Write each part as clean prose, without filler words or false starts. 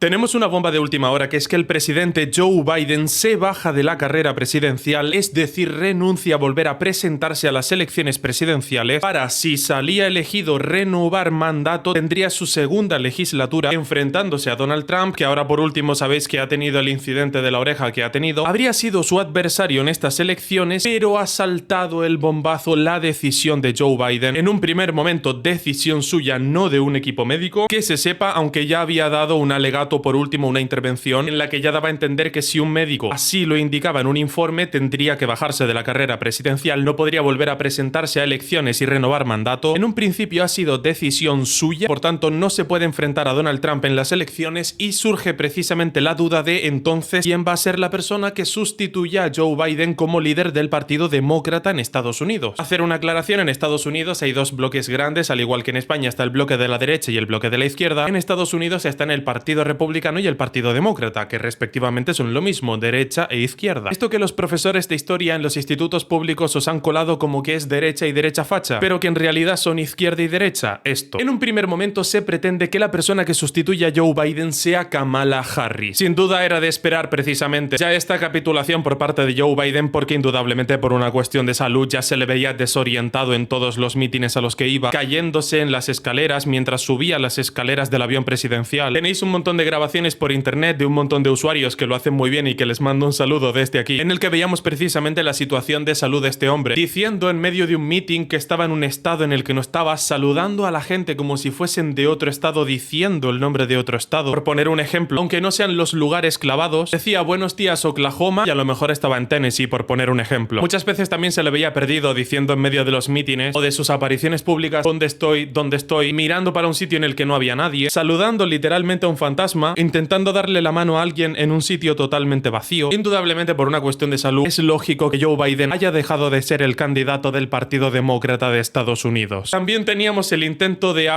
Tenemos una bomba de última hora, que es que el presidente Joe Biden se baja de la carrera presidencial, es decir, renuncia a volver a presentarse a las elecciones presidenciales para, si salía elegido, renovar mandato. Tendría su segunda legislatura enfrentándose a Donald Trump, que ahora por último sabéis que ha tenido el incidente de la oreja que ha tenido. Habría sido su adversario en estas elecciones, pero ha saltado el bombazo la decisión de Joe Biden. En un primer momento, decisión suya, no de un equipo médico, que se sepa, aunque ya había dado un alegato por último, una intervención en la que ya daba a entender que si un médico así lo indicaba en un informe, tendría que bajarse de la carrera presidencial, no podría volver a presentarse a elecciones y renovar mandato. En un principio ha sido decisión suya, por tanto no se puede enfrentar a Donald Trump en las elecciones, y surge precisamente la duda de entonces quién va a ser la persona que sustituya a Joe Biden como líder del Partido Demócrata en Estados Unidos. Hacer una aclaración: en Estados Unidos hay dos bloques grandes, al igual que en España está el bloque de la derecha y el bloque de la izquierda. En Estados Unidos están el Partido Republicano y el Partido Demócrata, que respectivamente son lo mismo, derecha e izquierda. Esto que los profesores de historia en los institutos públicos os han colado como que es derecha y derecha facha, pero que en realidad son izquierda y derecha, esto. En un primer momento se pretende que la persona que sustituya a Joe Biden sea Kamala Harris. Sin duda era de esperar precisamente ya esta capitulación por parte de Joe Biden, porque indudablemente por una cuestión de salud ya se le veía desorientado en todos los mítines a los que iba, cayéndose en las escaleras mientras subía las escaleras del avión presidencial. Tenéis un montón de grabaciones por internet de un montón de usuarios que lo hacen muy bien y que les mando un saludo desde aquí, en el que veíamos precisamente la situación de salud de este hombre, diciendo en medio de un meeting que estaba en un estado en el que no estaba, saludando a la gente como si fuesen de otro estado, diciendo el nombre de otro estado. Por poner un ejemplo, aunque no sean los lugares clavados, decía buenos días Oklahoma y a lo mejor estaba en Tennessee, por poner un ejemplo. Muchas veces también se le veía perdido diciendo en medio de los mítines o de sus apariciones públicas ¿dónde estoy? Mirando para un sitio en el que no había nadie, saludando literalmente a un fantasma, intentando darle la mano a alguien en un sitio totalmente vacío. Indudablemente por una cuestión de salud es lógico que Joe Biden haya dejado de ser el candidato del Partido Demócrata de Estados Unidos. También teníamos el intento de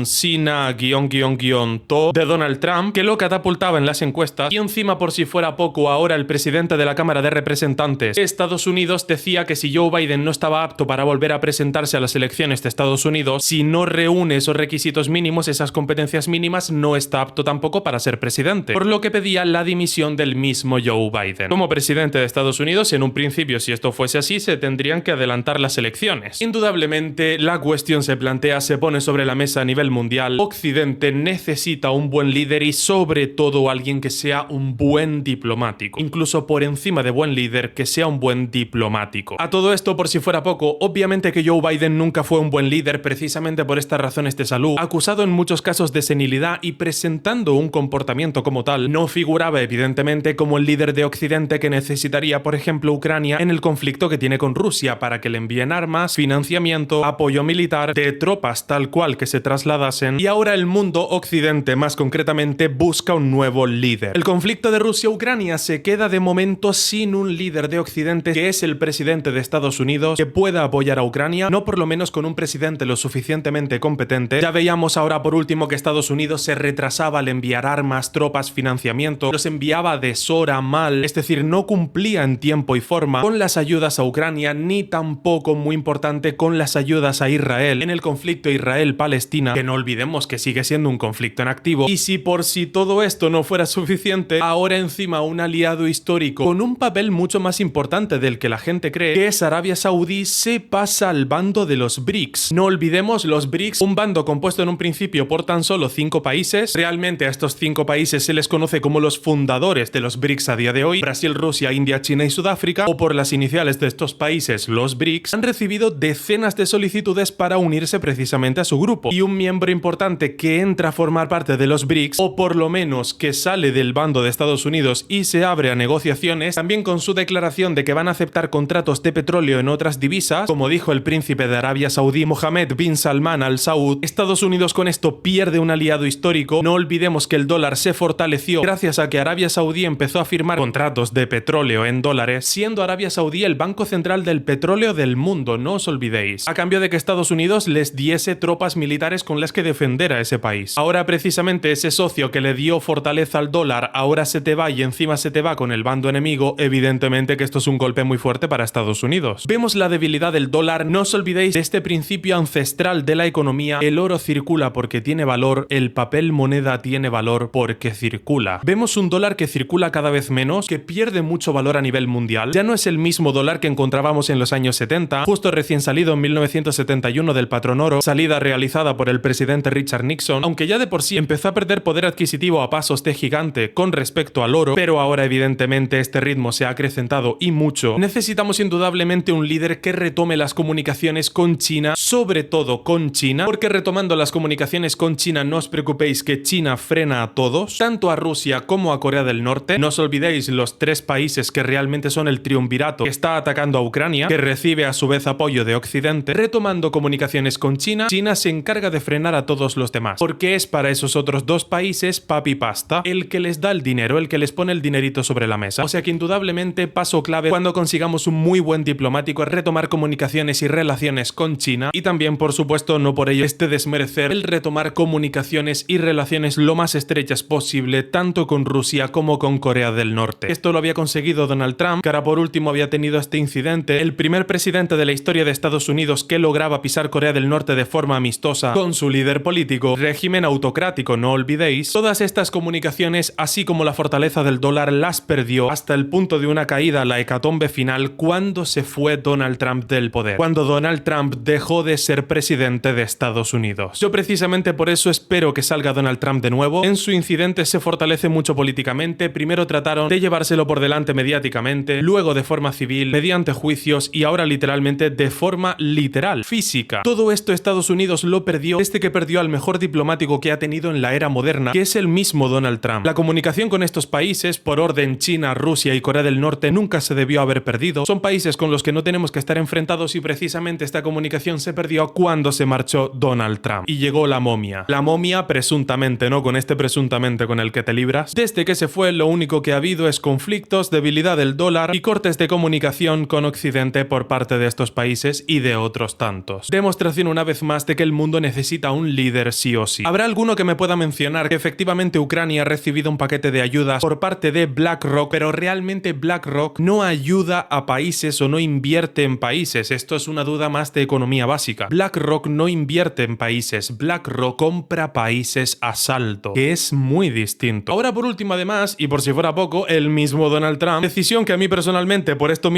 Sina-To de Donald Trump, que lo catapultaba en las encuestas, y encima, por si fuera poco, ahora el presidente de la Cámara de Representantes de Estados Unidos decía que si Joe Biden no estaba apto para volver a presentarse a las elecciones de Estados Unidos, si no reúne esos requisitos mínimos, esas competencias mínimas, no está apto tampoco para ser presidente, por lo que pedía la dimisión del mismo Joe Biden. Como presidente de Estados Unidos, en un principio, si esto fuese así, se tendrían que adelantar las elecciones. Indudablemente, la cuestión se plantea, se pone sobre la mesa a nivel mundial. Occidente necesita un buen líder y sobre todo alguien que sea un buen diplomático. Incluso por encima de buen líder, que sea un buen diplomático. A todo esto, por si fuera poco, obviamente que Joe Biden nunca fue un buen líder precisamente por estas razones de salud, acusado en muchos casos de senilidad y presentando un comportamiento como tal, no figuraba evidentemente como el líder de Occidente que necesitaría, por ejemplo, Ucrania en el conflicto que tiene con Rusia para que le envíen armas, financiamiento, apoyo militar, de tropas tal cual que se trasladasen, y ahora el mundo Occidente más concretamente busca un nuevo líder. El conflicto de Rusia-Ucrania se queda de momento sin un líder de Occidente, que es el presidente de Estados Unidos, que pueda apoyar a Ucrania, no por lo menos con un presidente lo suficientemente competente. Ya veíamos ahora por último que Estados Unidos se retrasaba al enviar armas, tropas, financiamiento, los enviaba a deshora, mal, es decir, no cumplía en tiempo y forma con las ayudas a Ucrania, ni tampoco, muy importante, con las ayudas a Israel en el conflicto Israel-Palestina, que no olvidemos que sigue siendo un conflicto en activo. Y si por si todo esto no fuera suficiente, ahora encima un aliado histórico con un papel mucho más importante del que la gente cree, que es Arabia Saudí, se pasa al bando de los BRICS. No olvidemos los BRICS, un bando compuesto en un principio por tan solo 5 países. Realmente a estos 5 países se les conoce como los fundadores de los BRICS a día de hoy: Brasil, Rusia, India, China y Sudáfrica, o por las iniciales de estos países, los BRICS. Han recibido decenas de solicitudes para unirse precisamente a su grupo, y un miembro importante que entra a formar parte de los BRICS, o por lo menos que sale del bando de Estados Unidos y se abre a negociaciones, también con su declaración de que van a aceptar contratos de petróleo en otras divisas, como dijo el príncipe de Arabia Saudí Mohammed bin Salman Al Saud. Estados Unidos con esto pierde un aliado histórico. No olvidemos que el dólar se fortaleció gracias a que Arabia Saudí empezó a firmar contratos de petróleo en dólares, siendo Arabia Saudí el banco central del petróleo del mundo, no os olvidéis, a cambio de que Estados Unidos les diese tropas militares con las que defender a ese país. Ahora precisamente ese socio que le dio fortaleza al dólar ahora se te va y encima se te va con el bando enemigo. Evidentemente que esto es un golpe muy fuerte para Estados Unidos. Vemos la debilidad del dólar. No os olvidéis de este principio ancestral de la economía: el oro circula porque tiene valor, el papel papel moneda tiene valor porque circula. Vemos un dólar que circula cada vez menos, que pierde mucho valor a nivel mundial. Ya no es el mismo dólar que encontrábamos en los años 70, justo recién salido en 1971 del patrón oro, salida realizada por el presidente Richard Nixon, aunque ya de por sí empezó a perder poder adquisitivo a pasos de gigante con respecto al oro, pero ahora evidentemente este ritmo se ha acrecentado y mucho. Necesitamos indudablemente un líder que retome las comunicaciones con China, sobre todo con China, porque retomando las comunicaciones con China no os preocupéis que China frena a todos, tanto a Rusia como a Corea del Norte. No os olvidéis los tres países que realmente son el triunvirato que está atacando a Ucrania, que recibe a su vez apoyo de Occidente. Retomando comunicaciones con China, China se encarga de frenar a todos los demás, porque es para esos otros dos países papi pasta, el que les da el dinero, el que les pone el dinerito sobre la mesa. O sea que indudablemente paso clave cuando consigamos un muy buen diplomático es retomar comunicaciones y relaciones con China, y también por supuesto no por ello desmerecer el retomar comunicaciones y relaciones lo más estrechas posible tanto con Rusia como con Corea del Norte. Esto lo había conseguido Donald Trump, que ahora por último había tenido este incidente, el primer presidente de la historia de Estados Unidos que lograba pisar Corea del Norte de forma amistosa con su líder político, régimen autocrático, no olvidéis. Todas estas comunicaciones, así como la fortaleza del dólar, las perdió hasta el punto de una caída, la hecatombe final, cuando se fue Donald Trump del poder, cuando Donald Trump dejó de ser presidente de Estados Unidos. Yo precisamente por eso espero que salga Donald Trump de nuevo. En su incidente se fortalece mucho políticamente, primero trataron de llevárselo por delante mediáticamente, luego de forma civil, mediante juicios y ahora literalmente de forma literal, física. Todo esto Estados Unidos lo perdió desde que perdió al mejor diplomático que ha tenido en la era moderna, que es el mismo Donald Trump. La comunicación con estos países, por orden China, Rusia y Corea del Norte, nunca se debió haber perdido. Son países con los que no tenemos que estar enfrentados y precisamente esta comunicación se perdió cuando se marchó Donald Trump y llegó la momia. La momia presuntamente, ¿no? Con este presuntamente con el que te libras. Desde que se fue lo único que ha habido es conflictos, debilidad del dólar y cortes de comunicación con Occidente por parte de estos países y de otros tantos. Demostración una vez más de que el mundo necesita un líder sí o sí. Habrá alguno que me pueda mencionar que efectivamente Ucrania ha recibido un paquete de ayudas por parte de BlackRock, pero realmente BlackRock no ayuda a países o no invierte en países. Esto es una duda más de economía básica. BlackRock no invierte en países, BlackRock compra países a saldo, que es muy distinto. Ahora por último además, y por si fuera poco, el mismo Donald Trump, decisión que a mí personalmente por esto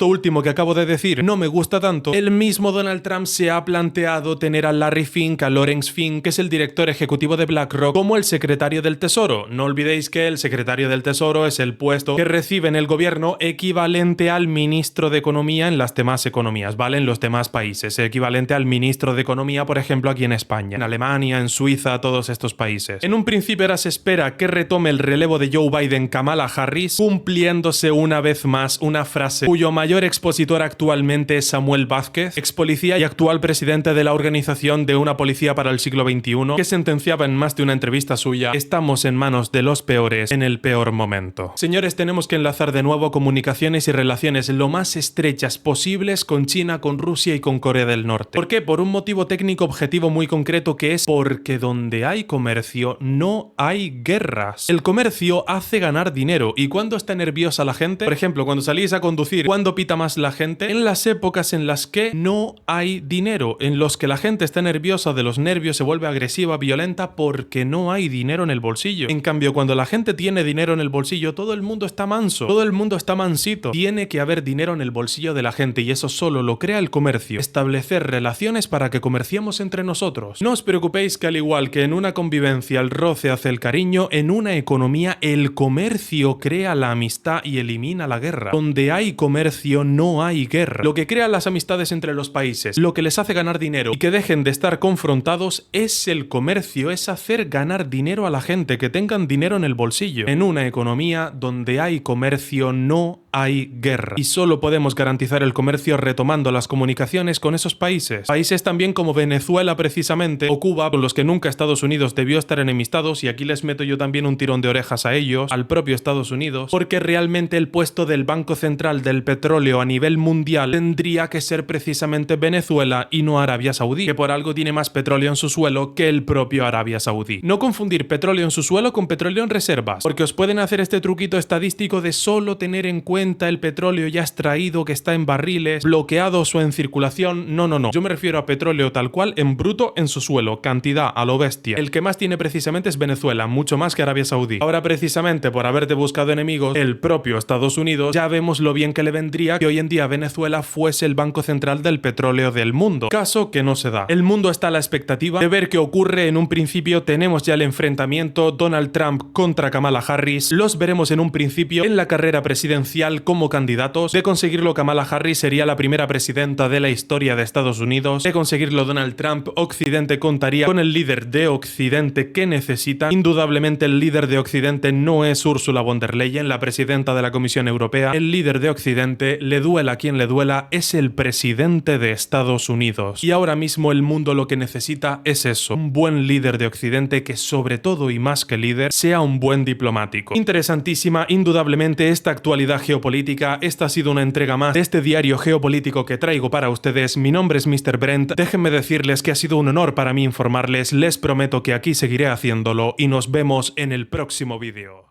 último que acabo de decir no me gusta tanto, el mismo Donald Trump se ha planteado tener a Larry Fink, a Lawrence Fink, que es el director ejecutivo de BlackRock, como el secretario del Tesoro. No olvidéis que el secretario del Tesoro es el puesto que recibe en el gobierno equivalente al ministro de Economía en las demás economías, ¿vale? En los demás países, equivalente al ministro de Economía, por ejemplo, aquí en España, en Alemania, en Suiza, todos estos países. En un principio ahora se espera que retome el relevo de Joe Biden Kamala Harris, cumpliéndose una vez más una frase cuyo mayor expositor actualmente es Samuel Vázquez, ex policía y actual presidente de la Organización de una Policía para el Siglo XXI, que sentenciaba en más de una entrevista suya: estamos en manos de los peores en el peor momento. Señores, tenemos que enlazar de nuevo comunicaciones y relaciones lo más estrechas posibles con China, con Rusia y con Corea del Norte. ¿Por qué? Por un motivo técnico objetivo muy concreto, que es porque donde hay comercio no hay guerras. El comercio hace ganar dinero. ¿Y cuándo está nerviosa la gente? Por ejemplo, cuando salís a conducir, ¿cuándo pita más la gente? En las épocas en las que no hay dinero, en los que la gente está nerviosa, de los nervios se vuelve agresiva, violenta, porque no hay dinero en el bolsillo. En cambio, cuando la gente tiene dinero en el bolsillo, todo el mundo está manso, todo el mundo está mansito. Tiene que haber dinero en el bolsillo de la gente y eso solo lo crea el comercio. Establecer relaciones para que comerciemos entre nosotros. No os preocupéis que al igual que en una convivencia el roce hace el cariño, en una economía el comercio crea la amistad y elimina la guerra. Donde hay comercio no hay guerra. Lo que crea las amistades entre los países, lo que les hace ganar dinero y que dejen de estar confrontados es el comercio, es hacer ganar dinero a la gente, que tengan dinero en el bolsillo. En una economía donde hay comercio no hay guerra. Y solo podemos garantizar el comercio retomando las comunicaciones con esos países. Países también como Venezuela precisamente, o Cuba, con los que nunca Estados Unidos debió estar enemistados, y aquí les meto yo también un tirón de orejas a ellos, al propio Estados Unidos, porque realmente el puesto del Banco Central del Petróleo a nivel mundial tendría que ser precisamente Venezuela y no Arabia Saudí, que por algo tiene más petróleo en su suelo que el propio Arabia Saudí. No confundir petróleo en su suelo con petróleo en reservas, porque os pueden hacer este truquito estadístico de solo tener en cuenta el petróleo ya extraído que está en barriles, bloqueados o en circulación. No. Yo me refiero a petróleo tal cual, en bruto, en su suelo, cantidad a lo bestia. El que más tiene precisamente es Venezuela, mucho más que Arabia Saudí. Ahora precisamente por haberte buscado enemigos, el propio Estados Unidos, ya vemos lo bien que le vendría que hoy en día Venezuela fuese el banco central del petróleo del mundo. Caso que no se da. El mundo está a la expectativa de ver qué ocurre. En un principio tenemos ya el enfrentamiento Donald Trump contra Kamala Harris. Los veremos en un principio en la carrera presidencial como candidatos. De conseguirlo, Kamala Harris sería la primera presidenta de la historia de Estados Unidos. De conseguirlo Donald Trump, Occidente contaría con el líder de Occidente que necesita. Indudablemente el líder de Occidente no es Ursula von der Leyen, la presidenta de la Comisión Europea. El líder de Occidente, le duela a quien le duela, es el presidente de Estados Unidos. Y ahora mismo el mundo lo que necesita es eso, un buen líder de Occidente que sobre todo y más que líder, sea un buen diplomático. Interesantísima, indudablemente, esta actualidad geopolítica. Esta ha sido una entrega más de este diario geopolítico que traigo para ustedes. Mi nombre es Mr. Brent. Déjenme decirles que ha sido un honor para mí informarles. Les prometo que aquí seguiré haciéndolo y nos vemos en el próximo vídeo.